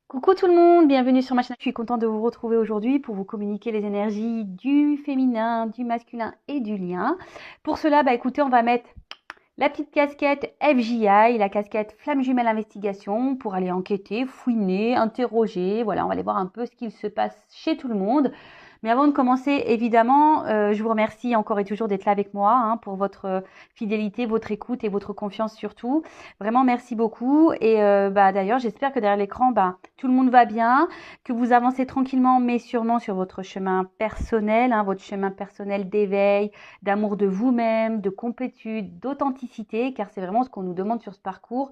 Coucou tout le monde, bienvenue sur ma chaîne. Je suis contente de vous retrouver aujourd'hui pour vous communiquer les énergies du féminin, du masculin et du lien. Pour cela, écoutez, on va mettre la petite casquette FJI, la casquette Flamme Jumelle Investigation pour aller enquêter, fouiner, interroger. Voilà, on va aller voir un peu ce qu'il se passe chez tout le monde. Mais avant de commencer, évidemment, je vous remercie encore et toujours d'être là avec moi pour votre fidélité, votre écoute et votre confiance surtout. Vraiment, merci beaucoup. Et d'ailleurs, j'espère que derrière l'écran, tout le monde va bien, que vous avancez tranquillement mais sûrement sur votre chemin personnel, votre chemin personnel d'éveil, d'amour de vous-même, de complétude, d'authenticité, car c'est vraiment ce qu'on nous demande sur ce parcours.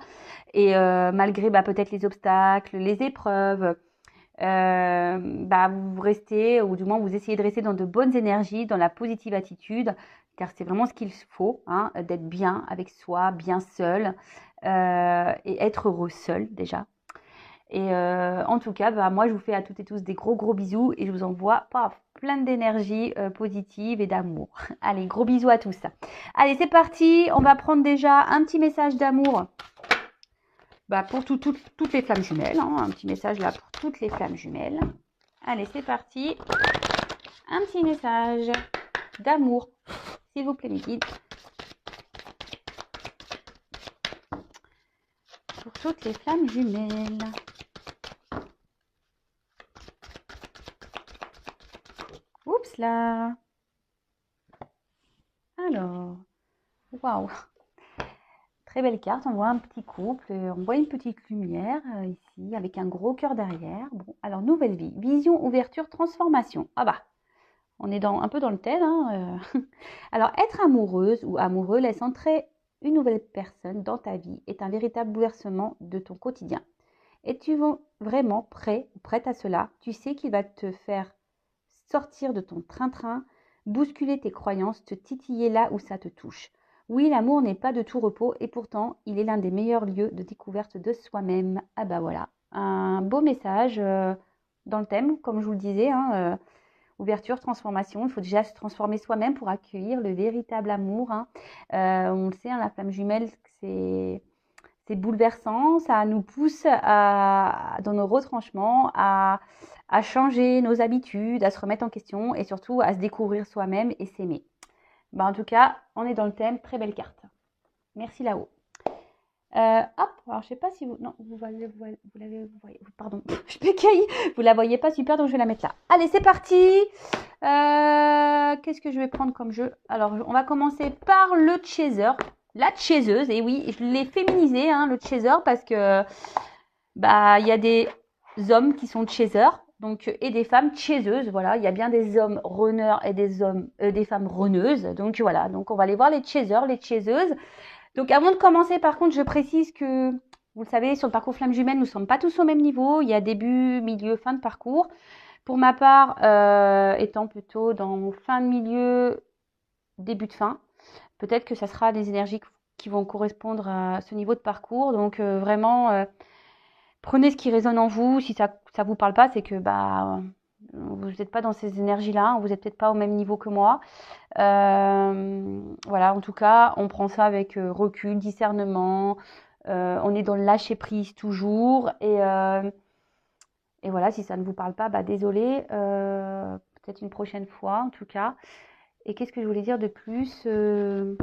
Et malgré peut-être les obstacles, les épreuves, vous restez, ou du moins vous essayez de rester dans de bonnes énergies, dans la positive attitude, car c'est vraiment ce qu'il faut, d'être bien avec soi, bien seul, et être heureux seul déjà. Et en tout cas, moi je vous fais à toutes et tous des gros bisous et je vous envoie plein d'énergie positive et d'amour. Allez, gros bisous à tous. Allez, c'est parti, on va prendre déjà un petit message d'amour pour toutes les flammes jumelles, un petit message là pour toutes les flammes jumelles. Allez, c'est parti. Un petit message d'amour, s'il vous plaît, mes guides. Pour toutes les flammes jumelles. Oups là. Alors, waouh. Très belle carte, on voit un petit couple, on voit une petite lumière ici avec un gros cœur derrière. Bon, alors nouvelle vie, vision, ouverture, transformation. On est un peu dans le tel. Alors être amoureuse ou amoureux laisse entrer une nouvelle personne dans ta vie est un véritable bouleversement de ton quotidien. Es-tu vraiment prêt ou prête à cela? Tu sais qu'il va te faire sortir de ton train-train, bousculer tes croyances, te titiller là où ça te touche. Oui, l'amour n'est pas de tout repos et pourtant, il est l'un des meilleurs lieux de découverte de soi-même. Voilà, un beau message dans le thème, comme je vous le disais, ouverture, transformation. Il faut déjà se transformer soi-même pour accueillir le véritable amour. On le sait, la flamme jumelle, c'est bouleversant, ça nous pousse dans nos retranchements, à changer nos habitudes, à se remettre en question et surtout à se découvrir soi-même et s'aimer. En tout cas, on est dans le thème, très belle carte. Merci là-haut. Alors je sais pas si vous... Non, vous l'avez... Pardon, je bégaye. Vous la voyez pas super, donc je vais la mettre là. Allez, c'est parti. Qu'est-ce que je vais prendre comme jeu? Alors, on va commencer par le chaser. La chaiseuse, et oui, je l'ai féminisé, le chaser, parce que il y a des hommes qui sont chasers, donc et des femmes chaiseuses. Voilà, il y a bien des hommes runners et des femmes runneuses. Donc voilà, donc on va aller voir les chasers, les chaiseuses. Donc avant de commencer, par contre, je précise que vous le savez, sur le parcours Flamme Jumelle, nous ne sommes pas tous au même niveau. Il y a début, milieu, fin de parcours. Pour ma part, étant plutôt dans fin de milieu, début de fin, peut-être que ça sera des énergies qui vont correspondre à ce niveau de parcours. Donc vraiment, prenez ce qui résonne en vous. Si ça ne vous parle pas, c'est que vous n'êtes pas dans ces énergies-là. Vous n'êtes peut-être pas au même niveau que moi. Voilà, en tout cas, on prend ça avec recul, discernement. On est dans le lâcher-prise toujours. Et voilà, si ça ne vous parle pas, désolé. Peut-être une prochaine fois, en tout cas. Et qu'est-ce que je voulais dire de plus? Rien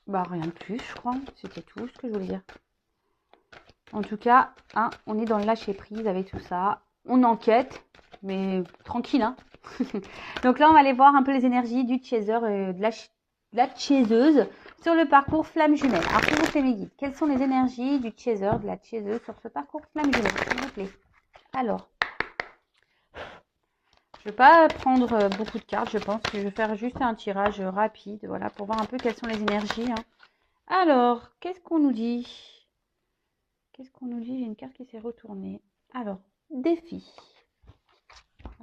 de plus, je crois. C'était tout ce que je voulais dire. En tout cas, on est dans le lâcher-prise avec tout ça. On enquête, mais tranquille. Donc là, on va aller voir un peu les énergies du chaser et de la chaiseuse sur le parcours Flamme Jumelle. Alors, s'il vous plaît, mes guides, quelles sont les énergies du chaser, de la chaiseuse sur ce parcours Flamme Jumelle, s'il vous plaît? Alors, je ne vais pas prendre beaucoup de cartes. Je pense que je vais faire juste un tirage rapide, voilà, pour voir un peu quelles sont les énergies. Alors, qu'est-ce qu'on nous dit? Qu'est-ce qu'on nous dit? J'ai une carte qui s'est retournée. Alors, défi.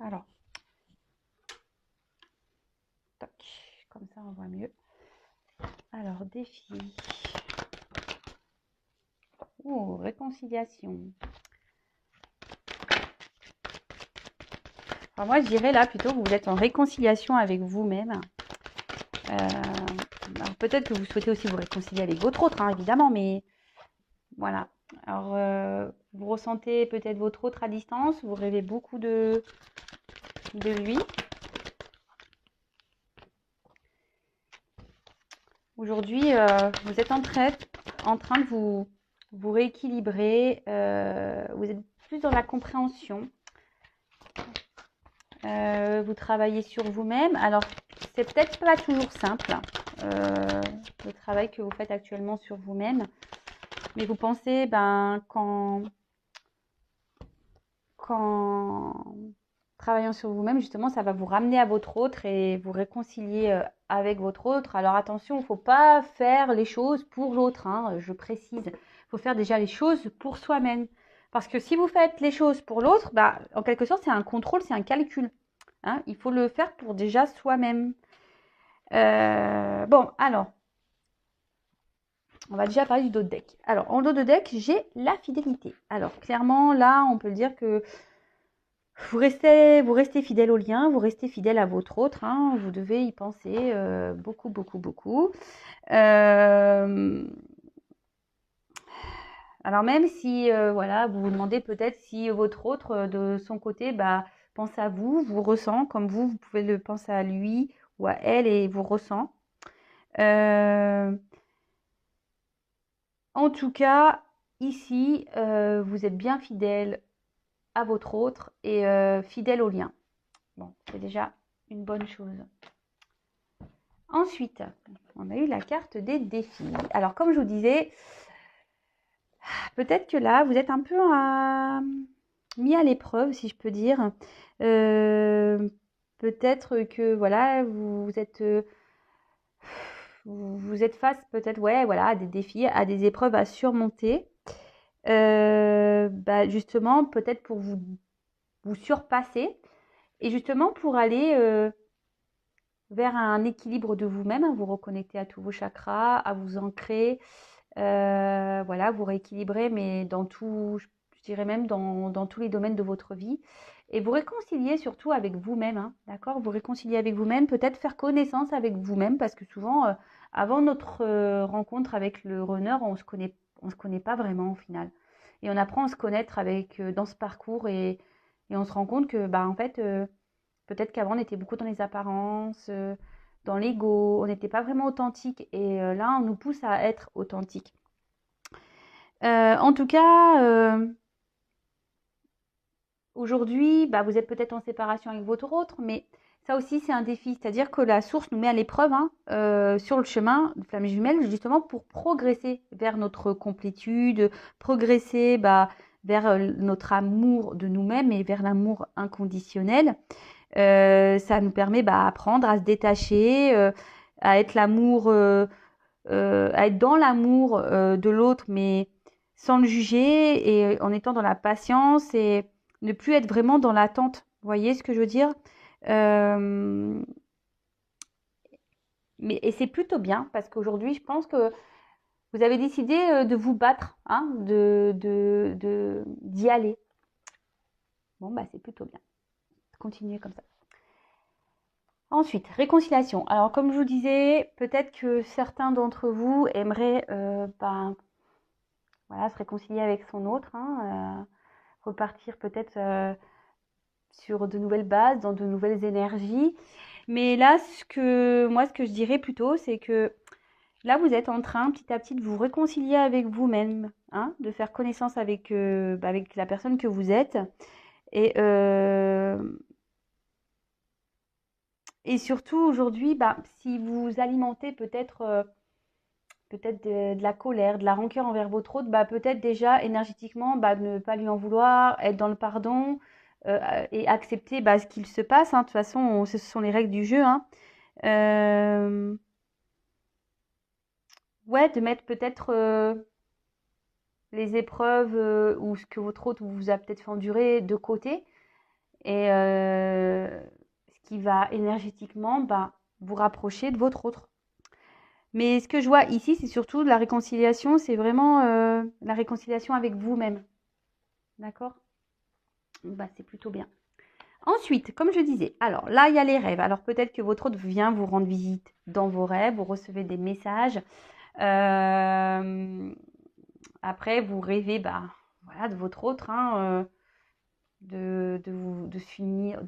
Alors, toc, comme ça on voit mieux. Alors, défi. Oh, réconciliation. Alors moi, je dirais là plutôt que vous êtes en réconciliation avec vous-même. Alors peut-être que vous souhaitez aussi vous réconcilier avec votre autre, évidemment, mais voilà. Alors, vous ressentez peut-être votre autre à distance, vous rêvez beaucoup de lui. Aujourd'hui, vous êtes en train de vous rééquilibrer. Vous êtes plus dans la compréhension. Vous travaillez sur vous-même. Alors, c'est peut-être pas toujours simple, le travail que vous faites actuellement sur vous-même. Mais vous pensez, qu'en travaillant sur vous-même, justement, ça va vous ramener à votre autre et vous réconcilier avec votre autre. Alors attention, il ne faut pas faire les choses pour l'autre, hein, je précise. Il faut faire déjà les choses pour soi-même. Parce que si vous faites les choses pour l'autre, en quelque sorte, c'est un contrôle, c'est un calcul. Hein. Il faut le faire pour déjà soi-même. Bon, alors, on va déjà parler du dos de deck. Alors, en dos de deck, j'ai la fidélité. Alors, clairement, là, on peut le dire que vous restez fidèle au lien, vous restez fidèle à votre autre. Hein, vous devez y penser beaucoup, beaucoup, beaucoup. Alors, même si, voilà, vous vous demandez peut-être si votre autre, de son côté, pense à vous, vous ressent comme vous pouvez le penser à lui ou à elle et vous ressent. En tout cas, ici, vous êtes bien fidèle à votre autre et fidèle au lien. Bon, c'est déjà une bonne chose. Ensuite, on a eu la carte des défis. Alors, comme je vous disais, peut-être que là, vous êtes un peu mis à l'épreuve, si je peux dire. Peut-être que, voilà, vous êtes face peut-être, ouais, voilà, à des défis, à des épreuves à surmonter. Justement, peut-être pour vous surpasser et justement pour aller vers un équilibre de vous-même, hein, vous reconnecter à tous vos chakras, à vous ancrer, voilà, vous rééquilibrer, mais dans tout, je dirais même dans tous les domaines de votre vie. Et vous réconcilier surtout avec vous-même, hein, d'accord? Vous réconcilier avec vous-même, peut-être faire connaissance avec vous-même, parce que souvent, avant notre rencontre avec le runner, on se connaît pas vraiment au final. Et on apprend à se connaître avec dans ce parcours et on se rend compte que, en fait, peut-être qu'avant, on était beaucoup dans les apparences, dans l'ego, on n'était pas vraiment authentique. Et là, on nous pousse à être authentique. En tout cas, aujourd'hui, vous êtes peut-être en séparation avec votre autre, mais ça aussi, c'est un défi. C'est-à-dire que la source nous met à l'épreuve sur le chemin de flamme jumelle, justement pour progresser vers notre complétude, progresser vers notre amour de nous-mêmes et vers l'amour inconditionnel. Ça nous permet d'apprendre à se détacher, à être à être dans l'amour de l'autre, mais sans le juger et en étant dans la patience et ne plus être vraiment dans l'attente. Vous voyez ce que je veux dire? Et c'est plutôt bien parce qu'aujourd'hui, je pense que vous avez décidé de vous battre, hein, d'y aller. Bon, c'est plutôt bien. Continuez comme ça. Ensuite, réconciliation. Alors, comme je vous disais, peut-être que certains d'entre vous aimeraient voilà, se réconcilier avec son autre, hein, repartir peut-être sur de nouvelles bases, dans de nouvelles énergies. Mais là, ce que je dirais plutôt, c'est que là, vous êtes en train, petit à petit, de vous réconcilier avec vous-même, hein, de faire connaissance avec, avec la personne que vous êtes. Et surtout, aujourd'hui, si vous alimentez peut-être de la colère, de la rancœur envers votre autre, peut-être déjà énergétiquement, ne pas lui en vouloir, être dans le pardon et accepter ce qu'il se passe. Hein. De toute façon, ce sont les règles du jeu. Hein. Ouais, de mettre peut-être les épreuves ou ce que votre autre vous a peut-être fait endurer de côté. Et ce qui va énergétiquement vous rapprocher de votre autre. Mais ce que je vois ici, c'est surtout la réconciliation, c'est vraiment la réconciliation avec vous-même. D'accord? C'est plutôt bien. Ensuite, comme je disais, alors là, il y a les rêves. Alors peut-être que votre autre vient vous rendre visite dans vos rêves, vous recevez des messages. Après, vous rêvez voilà, de votre autre, hein, de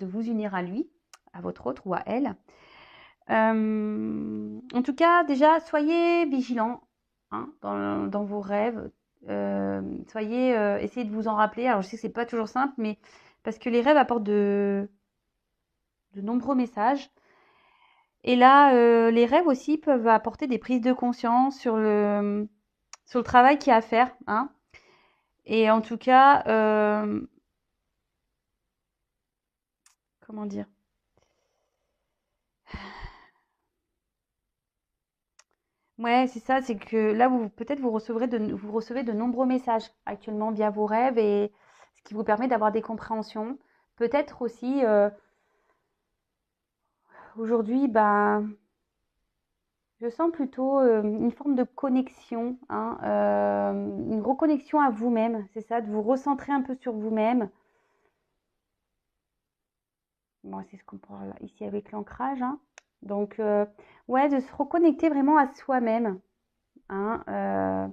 vous unir à lui, à votre autre ou à elle. En tout cas, déjà, soyez vigilants, hein, dans vos rêves. Essayez de vous en rappeler. Alors, je sais que c'est pas toujours simple, mais parce que les rêves apportent de nombreux messages. Et là, les rêves aussi peuvent apporter des prises de conscience sur le travail qu'il y a à faire, hein. Et en tout cas, comment dire? Ouais, c'est ça, c'est que là, peut-être vous recevez de nombreux messages actuellement via vos rêves et ce qui vous permet d'avoir des compréhensions. Peut-être aussi, aujourd'hui, je sens plutôt une forme de connexion, hein, une reconnexion à vous-même, c'est ça, de vous recentrer un peu sur vous-même. Bon, c'est ce qu'on parle ici avec l'ancrage, hein. Donc, ouais, de se reconnecter vraiment à soi-même, hein,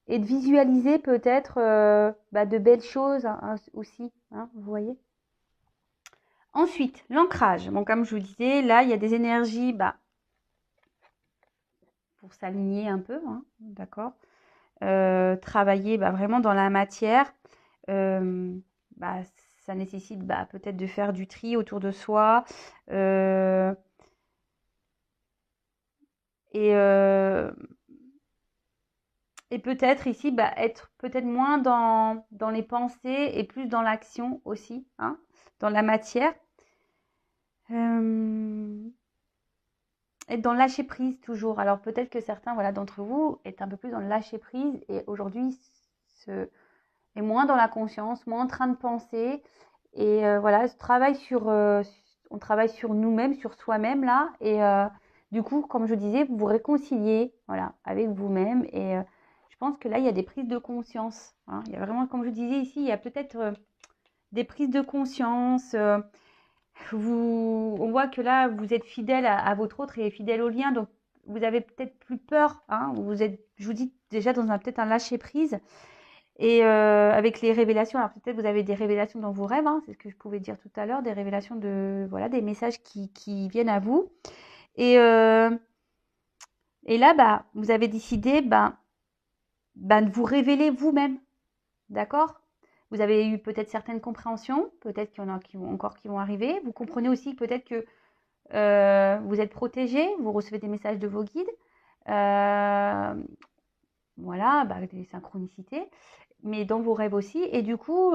et de visualiser peut-être de belles choses, hein, aussi, hein, vous voyez. Ensuite, l'ancrage. Bon, comme je vous disais, là, il y a des énergies pour s'aligner un peu, hein, d'accord. Travailler vraiment dans la matière. Euh, bah, Ça nécessite peut-être de faire du tri autour de soi. Euh, et, euh, et peut-être ici, être peut-être moins dans les pensées et plus dans l'action aussi, hein, dans la matière. Euh, Être dans le lâcher prise toujours. Alors peut-être que certains voilà, d'entre vous est un peu plus dans le lâcher prise et aujourd'hui est moins dans la conscience, moins en train de penser. Et voilà, on travaille sur nous-mêmes, sur soi-même là. Et du coup, comme je disais, vous vous réconciliez voilà, avec vous-même. Et je pense que là, il y a des prises de conscience, hein. Il y a vraiment, comme je disais ici, il y a peut-être des prises de conscience. On voit que là, vous êtes fidèle à votre autre et fidèle au lien, donc vous avez peut-être plus peur, hein, vous êtes, je vous dis déjà dans peut-être un lâcher prise. Et avec les révélations, alors peut-être vous avez des révélations dans vos rêves, hein, c'est ce que je pouvais dire tout à l'heure, des révélations voilà, des messages qui viennent à vous. Et, euh, et là, vous avez décidé, de vous révéler vous-même, d'accord? Vous avez eu peut-être certaines compréhensions, peut-être qu'il y en a qui vont arriver. Vous comprenez aussi peut-être que vous êtes protégé, vous recevez des messages de vos guides, voilà, des synchronicités, mais dans vos rêves aussi. Et du coup,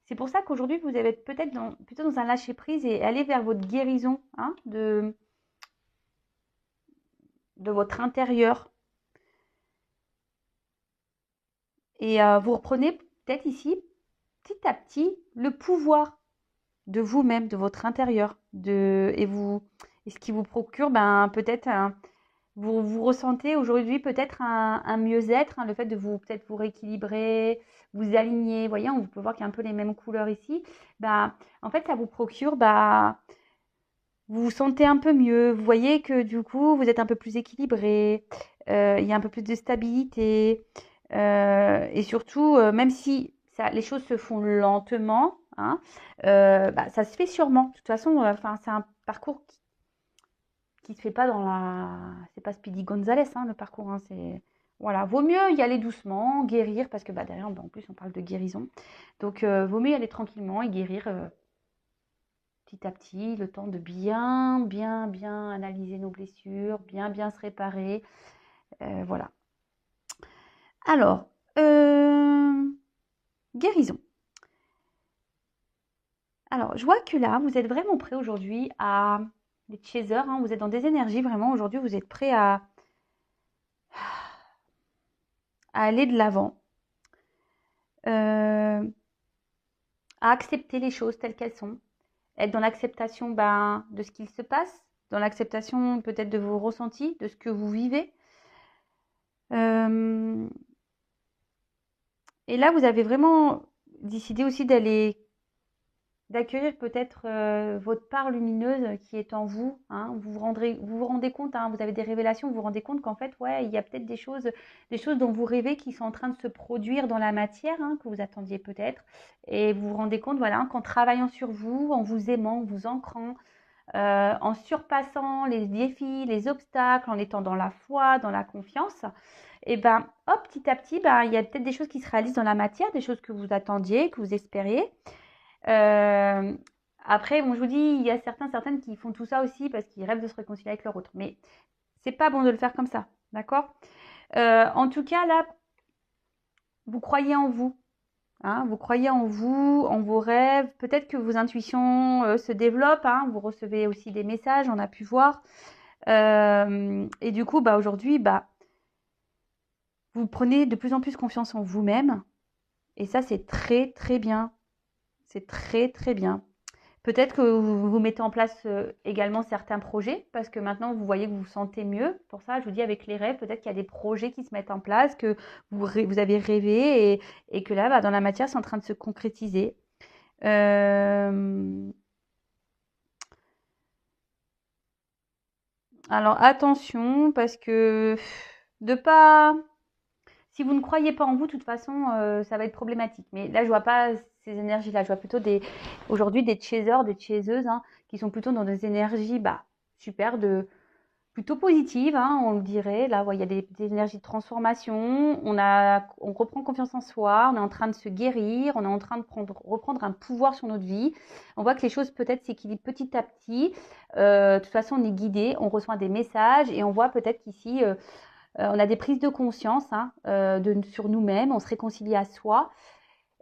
c'est pour ça qu'aujourd'hui, vous allez être peut-être plutôt dans un lâcher-prise et aller vers votre guérison, hein, de votre intérieur. Et vous reprenez peut-être ici, petit à petit, le pouvoir de vous-même, de votre intérieur, et ce qui vous procure peut-être vous ressentez aujourd'hui peut-être un mieux-être, hein, le fait de peut-être vous rééquilibrer, vous aligner. Vous voyez, on peut voir qu'il y a un peu les mêmes couleurs ici. En fait, ça vous procure, vous vous sentez un peu mieux. Vous voyez que du coup, vous êtes un peu plus équilibré. Il y a un peu plus de stabilité. Et surtout, même si les choses se font lentement, hein, ça se fait sûrement. De toute façon, c'est un parcours qui se fait pas c'est pas Speedy Gonzalez, hein, le parcours, hein, c'est, voilà, vaut mieux y aller doucement, guérir, parce que derrière, en plus, on parle de guérison. Donc, vaut mieux y aller tranquillement et guérir petit à petit, le temps de bien, bien, bien analyser nos blessures, bien, bien se réparer. Voilà. Alors, guérison. Alors, je vois que là, vous êtes vraiment prêt aujourd'hui à les chasers, hein, vous êtes dans des énergies, vraiment, aujourd'hui, vous êtes prêt à aller de l'avant, à accepter les choses telles qu'elles sont, être dans l'acceptation de ce qu'il se passe, dans l'acceptation peut-être de vos ressentis, de ce que vous vivez. Et là, vous avez vraiment décidé aussi d'aller d'accueillir peut-être votre part lumineuse qui est en vous. Hein. Vous vous rendez compte, hein, vous avez des révélations, vous vous rendez compte qu'en fait, ouais, il y a peut-être des choses dont vous rêvez qui sont en train de se produire dans la matière, hein, que vous attendiez peut-être. Et vous vous rendez compte, voilà, qu'en travaillant sur vous, en vous aimant, en vous ancrant, en surpassant les défis, les obstacles, en étant dans la foi, dans la confiance, et ben, hop, petit à petit, ben, il y a peut-être des choses qui se réalisent dans la matière, des choses que vous attendiez, que vous espériez. Euh, Après, bon, je vous dis, il y a certaines qui font tout ça aussi parce qu'ils rêvent de se réconcilier avec leur autre. Mais c'est pas bon de le faire comme ça, d'accord? En tout cas, là, vous croyez en vous. Hein, vous croyez en vous, en vos rêves. Peut-être que vos intuitions se développent. Hein, vous recevez aussi des messages, on a pu voir. Et du coup, bah, aujourd'hui, bah, vous prenez de plus en plus confiance en vous-même. Et ça, c'est très, très bien. C'est très, très bien. Peut-être que vous mettez en place également certains projets parce que maintenant vous voyez que vous vous sentez mieux. Pour ça, je vous dis avec les rêves, peut-être qu'il y a des projets qui se mettent en place, que vous avez rêvé et que là, bah, dans la matière, c'est en train de se concrétiser. Euh, alors attention parce que de pas si vous ne croyez pas en vous, de toute façon, ça va être problématique. Mais là, je vois pas ces énergies-là. Je vois plutôt aujourd'hui des chasers, des chaseuses, hein, qui sont plutôt dans des énergies, bah, super, plutôt positives, hein, on le dirait. Là, il y a des énergies de transformation. On reprend confiance en soi. On est en train de se guérir. On est en train de reprendre un pouvoir sur notre vie. On voit que les choses peut-être s'équilibrent petit à petit. De toute façon, on est guidé. On reçoit des messages et on voit peut-être qu'ici, on a des prises de conscience, hein, sur nous-mêmes, on se réconcilie à soi,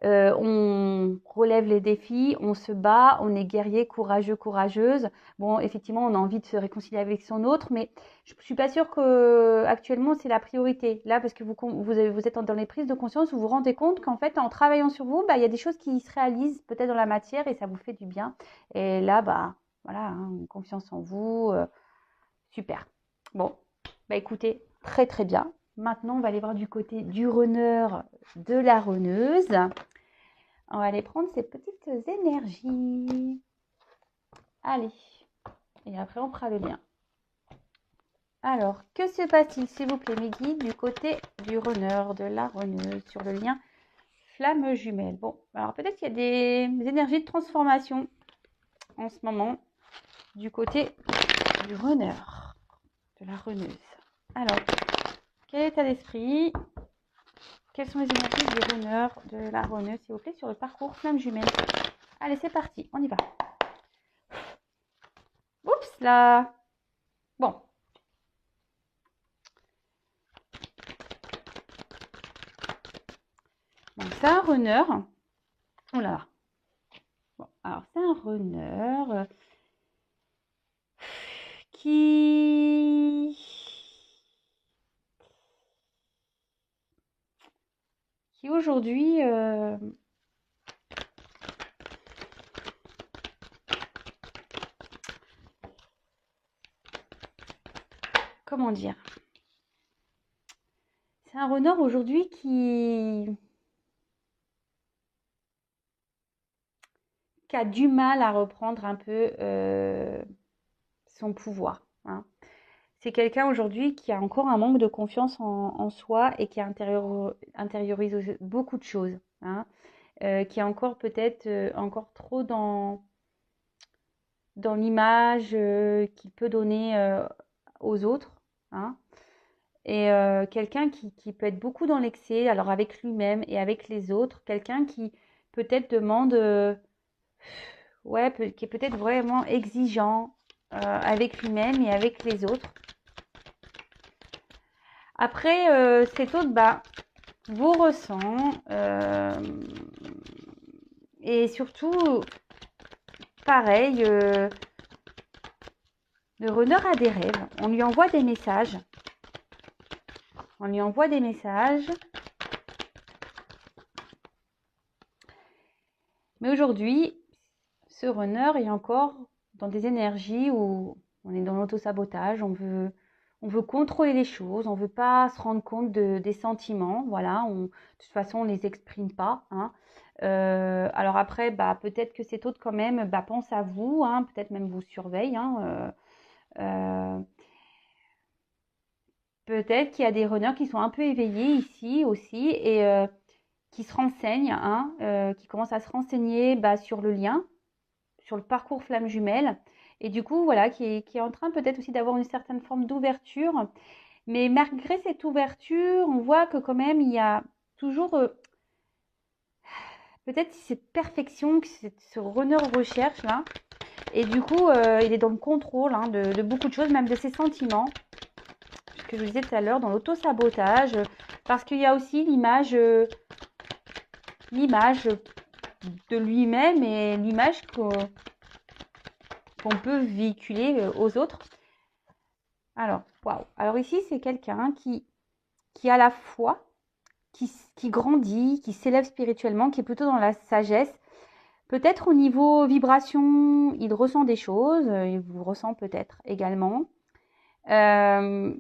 on relève les défis, on se bat, on est guerrier, courageux, courageuse. Bon, effectivement, on a envie de se réconcilier avec son autre, mais je ne suis pas sûre que actuellement c'est la priorité. Là, parce que vous êtes dans les prises de conscience, vous vous rendez compte qu'en fait, en travaillant sur vous, bah, il y a des choses qui se réalisent peut-être dans la matière et ça vous fait du bien. Et là, bah, voilà, hein, confiance en vous, super. Bon, bah écoutez, très très bien. Maintenant, on va aller voir du côté du runner, de la runneuse. On va aller prendre ces petites énergies. Allez, et après on fera le lien. Alors, que se passe-t-il, s'il vous plaît, mes guides, du côté du runner, de la runneuse, sur le lien flamme jumelle? Bon, alors peut-être qu'il y a des énergies de transformation en ce moment du côté du runner, de la runneuse. Alors, quel état d'esprit? Quelles sont les énergies du runner, de la runneuse, s'il vous plaît, sur le parcours flamme jumelle? Allez, c'est parti, on y va. Oups là. Bon. Donc, c'est un runner. Oh là. Bon, alors, c'est un runner qui aujourd'hui comment dire? C'est un runner aujourd'hui qui a du mal à reprendre un peu son pouvoir. Hein. C'est quelqu'un aujourd'hui qui a encore un manque de confiance en soi et qui intériorise beaucoup de choses. Hein. Qui est encore peut-être encore trop dans l'image qu'il peut donner aux autres. Hein. Et quelqu'un qui peut être beaucoup dans l'excès, alors avec lui-même et avec les autres. Quelqu'un qui peut-être demande, ouais, qui est peut-être vraiment exigeant avec lui-même et avec les autres. Après, cet autre, bah, vous ressent et surtout, pareil, le runner a des rêves. On lui envoie des messages. On lui envoie des messages. Mais aujourd'hui, ce runner est encore dans des énergies où on est dans l'auto-sabotage. on veut contrôler les choses, on ne veut pas se rendre compte des sentiments, voilà, de toute façon, on ne les exprime pas, hein. Alors après, bah, peut-être que cet autre quand même bah, pense à vous, hein, peut-être même vous surveille, hein, euh, peut-être qu'il y a des runners qui sont un peu éveillés ici aussi et qui se renseignent, hein, qui commencent à se renseigner bah, sur le lien, sur le parcours flamme jumelle. Et du coup, voilà, qui est en train peut-être aussi d'avoir une certaine forme d'ouverture. Mais malgré cette ouverture, on voit que quand même, il y a toujours peut-être cette perfection que ce runner recherche là. Et du coup, il est dans le contrôle hein, de beaucoup de choses, même de ses sentiments. Ce que je vous disais tout à l'heure, dans l'auto-sabotage. Parce qu'il y a aussi l'image de lui-même et l'image qu'on peut véhiculer aux autres. Alors, waouh. Alors ici, c'est quelqu'un qui a la foi, qui grandit, qui s'élève spirituellement, qui est plutôt dans la sagesse. Peut-être au niveau vibration, il ressent des choses, il vous ressent peut-être également. Euh,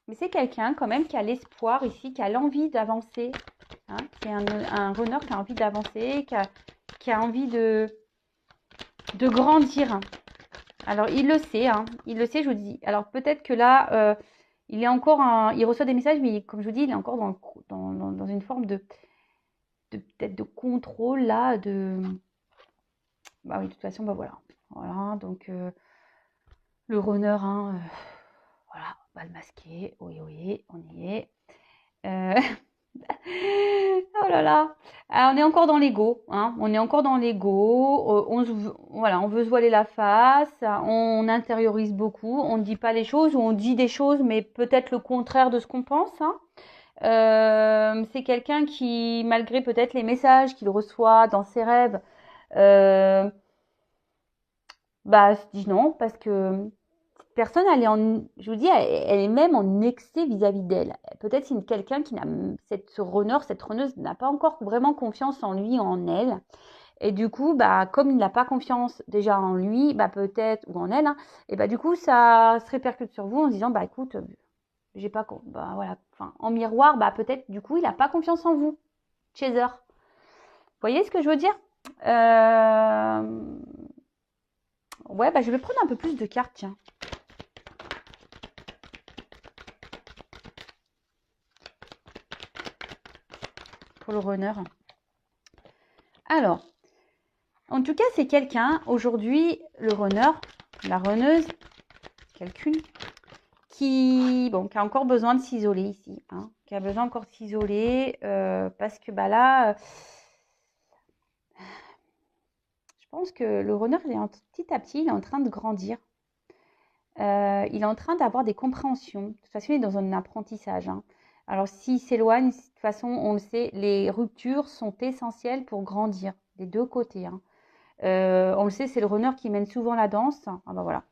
mais c'est quelqu'un quand même qui a l'espoir ici, qui a l'envie d'avancer, hein, qui est un runner qui a envie d'avancer, qui a envie de grandir. Alors il le sait, hein, il le sait, je vous dis. Alors peut-être que là, il est encore il reçoit des messages, mais comme je vous dis, il est encore dans une forme peut-être de contrôle là, bah oui, de toute façon, bah voilà. Voilà, donc le runner, hein, voilà, on va le masquer. Oui, oui, on y est. Euh, Oh là là. On est encore dans l'ego, hein. On est encore dans l'ego. Voilà, on veut se voiler la face. On intériorise beaucoup. On ne dit pas les choses ou on dit des choses, mais peut-être le contraire de ce qu'on pense, hein. C'est quelqu'un qui, malgré peut-être les messages qu'il reçoit dans ses rêves, euh, bah, se dit non parce que cette personne, elle est je vous dis, elle est même en excès vis-à-vis d'elle. Peut-être c'est quelqu'un qui n'a, ce runner, cette runneuse n'a pas encore vraiment confiance en lui, en elle. Et du coup, bah, comme il n'a pas confiance déjà en lui, bah, peut-être, ou en elle, hein, et bah, du coup, ça se répercute sur vous en se disant, bah, écoute, j'ai pas, bah, voilà, enfin, en miroir, bah, peut-être, du coup, il n'a pas confiance en vous. Chaser. Vous voyez ce que je veux dire? Ouais, bah, je vais prendre un peu plus de cartes, tiens. Pour le runner. Alors, en tout cas, c'est quelqu'un, aujourd'hui, le runner, la runneuse, quelqu'une, qui a encore besoin de s'isoler ici, hein, qui a besoin encore de s'isoler, parce que bah là, je pense que le runner, petit à petit, il est en train de grandir. Il est en train d'avoir des compréhensions. De toute façon, il est dans un apprentissage, hein. Alors, s'il s'éloigne, de toute façon, on le sait, les ruptures sont essentielles pour grandir, des deux côtés, hein. On le sait, c'est le runner qui mène souvent la danse. Ah bah voilà.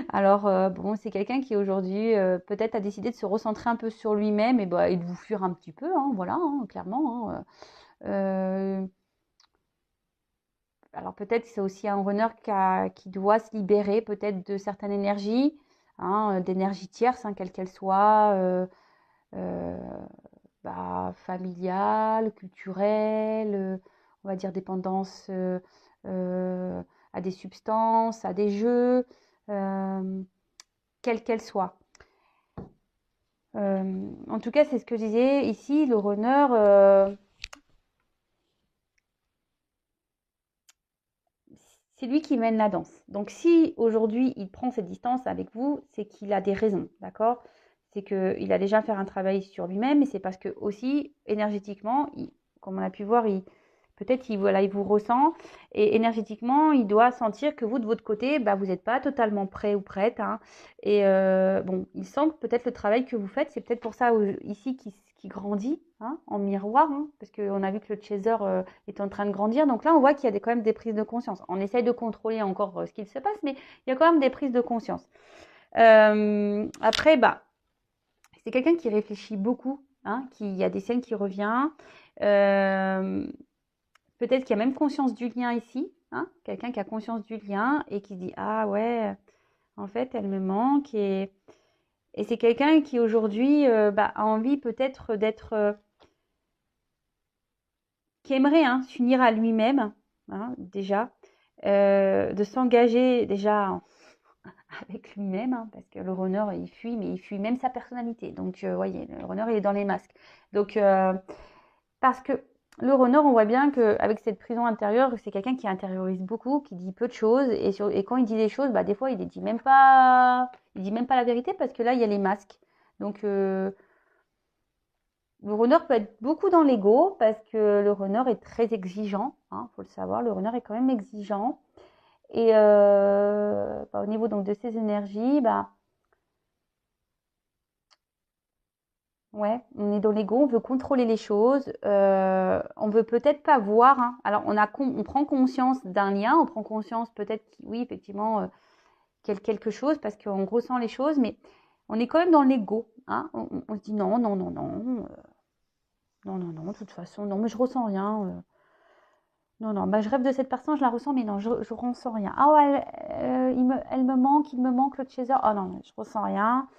Alors, bon, c'est quelqu'un qui aujourd'hui peut-être a décidé de se recentrer un peu sur lui-même et, bah, et de vous fuir un petit peu, hein, voilà, hein, clairement, hein. Alors peut-être c'est aussi un runner qui doit se libérer peut-être de certaines énergies, hein, d'énergie tierce, hein, quelle qu'elle soit, euh, bah, familiale, culturelle, on va dire dépendance euh, à des substances, à des jeux, euh, quelle qu'elle soit. En tout cas, c'est ce que je disais ici, le runner, c'est lui qui mène la danse. Donc si aujourd'hui il prend cette distance avec vous, c'est qu'il a des raisons, d'accord? C'est qu'il a déjà fait un travail sur lui-même, et c'est parce que aussi énergétiquement, comme on a pu voir, peut-être voilà, il vous ressent, et énergétiquement, il doit sentir que vous, de votre côté, bah, vous n'êtes pas totalement prêt ou prête, hein. Et bon, il sent que peut-être le travail que vous faites, c'est peut-être pour ça ici qui grandit, hein, en miroir, hein, parce qu'on a vu que le chaser est en train de grandir. Donc là, on voit qu'il y a quand même des prises de conscience. On essaye de contrôler encore ce qu'il se passe, mais il y a quand même des prises de conscience. Après, bah, c'est quelqu'un qui réfléchit beaucoup, hein, il y a des scènes qui reviennent. Peut-être qu'il y a même conscience du lien ici, hein, quelqu'un qui a conscience du lien et qui se dit, ah ouais, en fait, elle me manque. Et c'est quelqu'un qui aujourd'hui a envie peut-être d'être, qui aimerait s'unir à lui-même, déjà, de s'engager déjà avec lui-même, parce que le runner, il fuit, mais il fuit même sa personnalité. Donc, voyez, le runner, il est dans les masques. Donc, parce que le runner, on voit bien qu'avec cette prison intérieure, c'est quelqu'un qui intériorise beaucoup, qui dit peu de choses, et quand il dit des choses, des fois, il dit même pas la vérité, parce que là, il y a les masques. Donc, le runner peut être beaucoup dans l'ego, parce que le runner est très exigeant, faut le savoir, le runner est quand même exigeant. Et au niveau donc de ses énergies, ouais, on est dans l'ego, on veut contrôler les choses, on veut peut-être pas voir. Alors on prend conscience d'un lien, on prend conscience peut-être oui effectivement quelque chose parce qu'on ressent les choses, mais on est quand même dans l'ego. On se dit non, non, non, non, non, non, non, de toute façon, non, mais je ressens rien. Non, non, je rêve de cette personne, je la ressens, mais non, je ressens rien. Ah ouais, elle me manque, il me manque le chaser. Ah non, non, je ressens rien.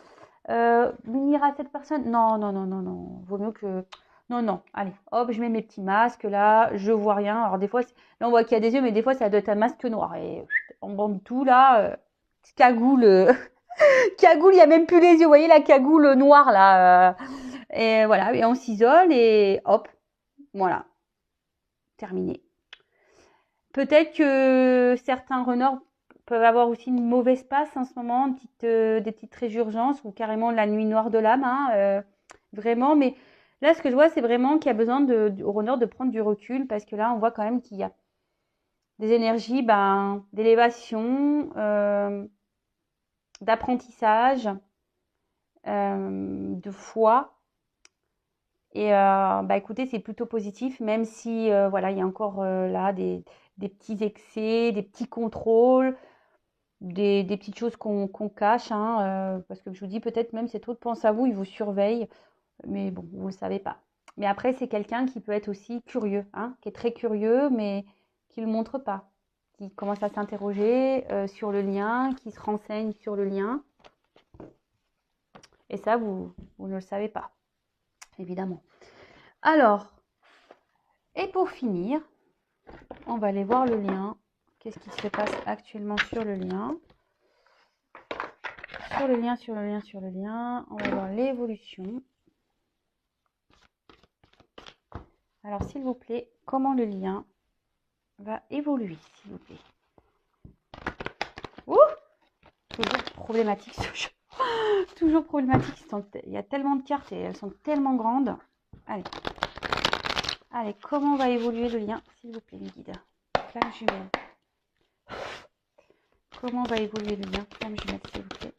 M'unir à cette personne, non, non, non, non, non, vaut mieux que... Non, non, allez, hop, je mets mes petits masques, là, je vois rien. Alors des fois, là on voit qu'il y a des yeux, mais des fois ça doit être un masque noir. Et on bande tout, là, cagoule, cagoule, il n'y a même plus les yeux, vous voyez la cagoule noire, là. Et voilà, et on s'isole, et hop, voilà, terminé. Peut-être que certains runners peuvent avoir aussi une mauvaise passe en ce moment, des petites résurgences ou carrément la nuit noire de l'âme, vraiment. Mais là, ce que je vois, c'est vraiment qu'il y a besoin au runner de prendre du recul parce que là, on voit quand même qu'il y a des énergies d'élévation, d'apprentissage, de foi. Et écoutez, c'est plutôt positif, même si voilà, il y a encore là des petits excès, des petits contrôles, des petites choses qu'on cache, parce que je vous dis, peut-être même c'est trop de pense à vous, il vous surveille, mais bon, vous ne le savez pas. Mais après, c'est quelqu'un qui peut être aussi curieux, qui est très curieux, mais qui ne le montre pas, qui commence à s'interroger sur le lien, qui se renseigne sur le lien. Et ça, vous ne le savez pas, évidemment. Alors, et pour finir, on va aller voir le lien. Qu'est-ce qui se passe actuellement sur le lien? Sur le lien, sur le lien, sur le lien. On va voir l'évolution. Alors, s'il vous plaît, comment le lien va évoluer, s'il vous plaît? Ouh! Toujours problématique ce jeu. Toujours problématique. Il y a tellement de cartes et elles sont tellement grandes. Allez. Allez, comment va évoluer le lien, s'il vous plaît, mes guides? Flamme jumelle. Comment va évoluer le lien? Flamme jumelle, s'il vous plaît.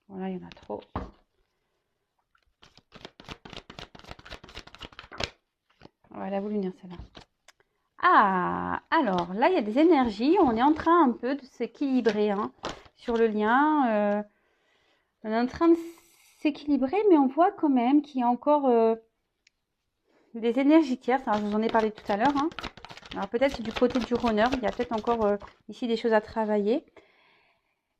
Voilà, il y en a trop. Voilà, vous l'unir celle-là. Ah, alors là, il y a des énergies. On est en train un peu de s'équilibrer sur le lien. On est en train de s'équilibrer, mais on voit quand même qu'il y a encore des énergies tierces. Alors, je vous en ai parlé tout à l'heure. Alors, peut-être du côté du runner, il y a peut-être encore ici des choses à travailler.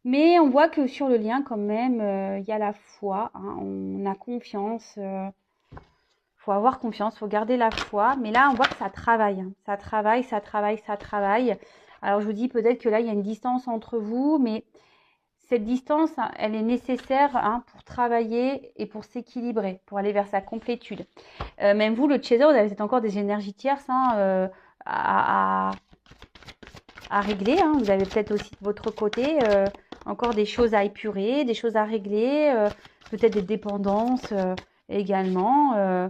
Mais on voit que sur le lien, quand même, il y a la foi. On a confiance. Faut avoir confiance, faut garder la foi. Mais là, on voit que ça travaille. Ça travaille, ça travaille, ça travaille. Alors, je vous dis peut-être que là, il y a une distance entre vous, mais cette distance, elle est nécessaire pour travailler et pour s'équilibrer, pour aller vers sa complétude. Même vous, le chaser, vous avez peut-être encore des énergies tierces à régler. Vous avez peut-être aussi de votre côté encore des choses à épurer, des choses à régler, peut-être des dépendances également.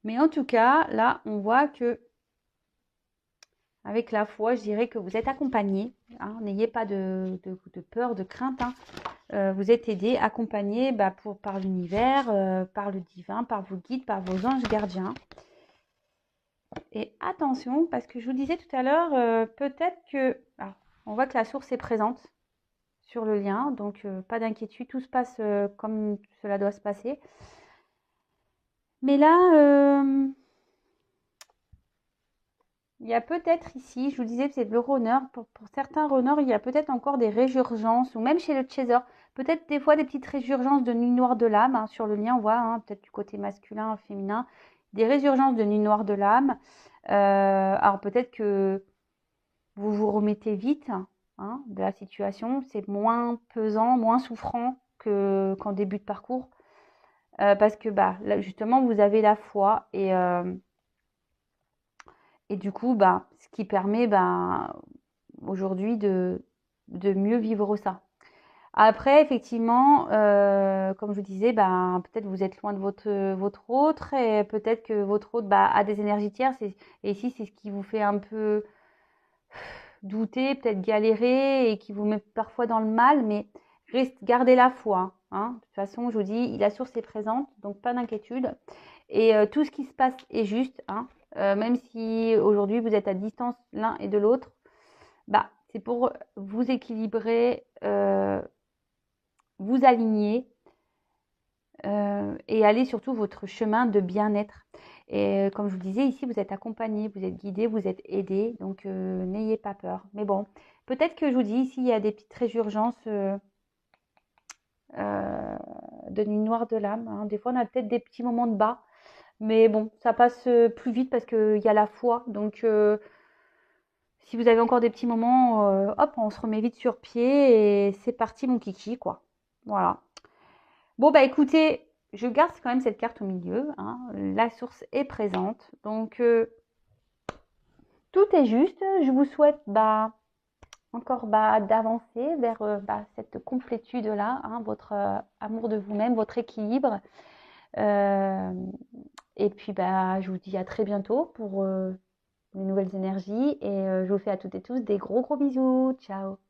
Mais en tout cas, là, on voit que avec la foi, je dirais que vous êtes accompagné. N'ayez pas de peur, de crainte. Vous êtes aidé, accompagné par l'univers, par le divin, par vos guides, par vos anges gardiens. Et attention, parce que je vous disais tout à l'heure, peut-être que... Alors, on voit que la source est présente sur le lien, donc pas d'inquiétude, tout se passe comme cela doit se passer. Mais là, il y a peut-être ici, je vous disais, c'est le runner, pour certains runners, il y a peut-être encore des résurgences, ou même chez le chaser, peut-être des fois des petites résurgences de nuit noire de l'âme, hein, sur le lien, on voit, hein, peut-être du côté masculin, féminin, des résurgences de nuit noire de l'âme. Alors peut-être que vous vous remettez vite, hein, de la situation, c'est moins pesant, moins souffrant qu'en début de parcours, parce que bah, là, justement, vous avez la foi et du coup, bah, ce qui permet bah, aujourd'hui de mieux vivre ça. Après, effectivement, comme je vous disais, bah, peut-être vous êtes loin de votre autre et peut-être que votre autre bah, a des énergies tierces et ici, c'est ce qui vous fait un peu douter, peut-être galérer et qui vous met parfois dans le mal, mais gardez la foi. Hein. De toute façon, je vous dis, la source est présente, donc pas d'inquiétude. Et tout ce qui se passe est juste, hein. Même si aujourd'hui vous êtes à distance l'un et de l'autre, bah, c'est pour vous équilibrer, vous aligner et aller surtout votre chemin de bien-être. Et comme je vous le disais, ici, vous êtes accompagné, vous êtes guidé, vous êtes aidé, donc n'ayez pas peur. Mais bon, peut-être que je vous dis, ici, il y a des petites résurgences de nuit noire de l'âme. Hein. Des fois, on a peut-être des petits moments de bas, mais bon, ça passe plus vite parce qu'il y a la foi. Donc, si vous avez encore des petits moments, hop, on se remet vite sur pied et c'est parti, mon kiki, quoi. Voilà. Bon, bah écoutez, je garde quand même cette carte au milieu. Hein. La source est présente. Donc, tout est juste. Je vous souhaite bah, encore bah, d'avancer vers bah, cette complétude-là, hein, votre amour de vous-même, votre équilibre. Et puis, bah, je vous dis à très bientôt pour les nouvelles énergies. Et je vous fais à toutes et tous des gros bisous. Ciao!